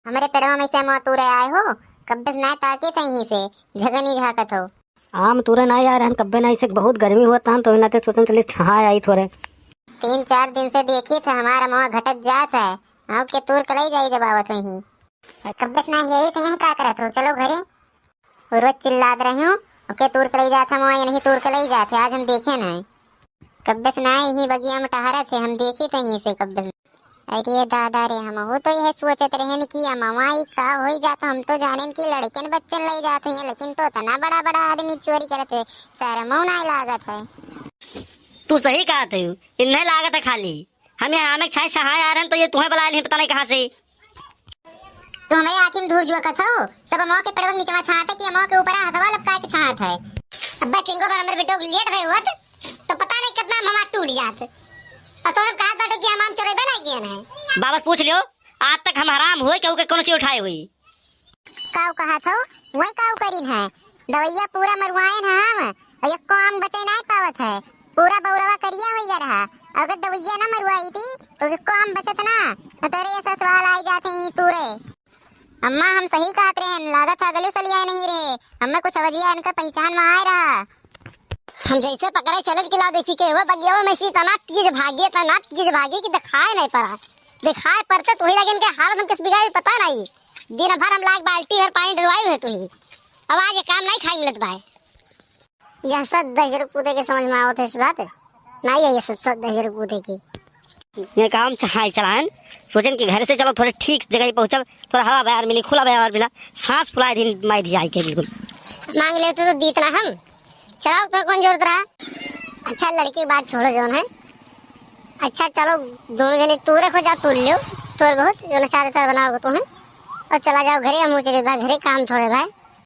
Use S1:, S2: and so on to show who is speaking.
S1: हमारे पेड़वा में से मो तूरे आए हो कब बस ना ताके सही से झगनी झाकत हो।
S2: आम तुरंत ना यार हम कब्बे नहीं से बहुत गर्मी हुआ था तो नाते सोचन चले छहा आई थोड़े
S1: 3-4 दिन से देखी थे हमारा मुँह घटत जात है। आओ के तूर कलाई जाई जब आवत वही कब बस ना यही थे यहाँ का करत हो। चलो घरे रोज चिल्लात रहे हो ओके तूर कलाई जात हम नहीं तूर कलाई जाते आज हम देखे ना कब बस ना यही बगिया में टहरा थे हम देखी थे यहीं से कब बस। अरे दादा रे हम हो तो यह सोचत रहे न कि ममाई का हो जाता हम तो जाने की लड़कन बच्चन ले जाते हैं लेकिन तो तना बड़ा बड़ा आदमी चोरी करते सारा मुँह नहीं लागत है।
S2: तू सही कहा थे इन्हें लागत है खाली हम यहाँ में छाई छहा आ रहे हैं तो ये तुम्हें बुला पता नहीं कहाँ से
S1: तो हमें आखिर धूर जुआ कथा हो सब मौ के पड़वा नीचे छाते कि मौ के ऊपर हथवा लपका के छात है। अब चिंगो पर हमरे बेटो लेट रहे होत तो पता नहीं कितना ममा टूट जात और तो हम कहा बाटो कि हम चोरी बना गए हैं।
S2: बाबा पूछ लियो आज तक हम हराम हुए क्यों के कोनो चीज उठाए हुई
S1: काऊ कहा था वही काऊ करीन है दवैया पूरा मरवाएन है हम और एक को हम बचे नहीं पावत है पूरा बौरवा करिया होइया रहा अगर दवैया ना मरवाई थी तो को हम बचत ना तो तेरे ऐसा सवाल आई जाते ही तूरे। अम्मा हम सही कहत रहे लागत है गले सलिया नहीं रहे हमें कुछ अवधिया इनका पहचान में आए रहा हम जैसे पकड़े चलत के ला देसी के वो बगिया में सी तना तीज भागे कि दिखाए नहीं पड़ा दिखाए पड़ते तो ही लगे इनके हालत हम किस बिगाड़ी पता नहीं दिन भर हम लाग बाल्टी भर पानी डलवाए हुए तुही अब आज ये काम नहीं खाई मिलत भाई यह सब दहजर कूदे के समझ में आवत है इस बात नहीं है ये सब दहजर कूदे की
S2: ये काम चाहे चलान सोचन कि घर से चलो थोड़े ठीक जगह पहुंचब थोड़ा हवा बयार मिली खुला बयार मिला सांस फुलाए दिन माई दी आई के बिल्कुल
S1: मांग ले तो दीतना हम चलाओ तो कौन जोड़त रहा। अच्छा लड़की की बात छोड़ो जो है अच्छा चलो दोनों जने तू रखो जा तू लो तोर बहुत जो सारे सारे बनाओगे तो है और चला जाओ घरे हम चले घरे काम थोड़े भाई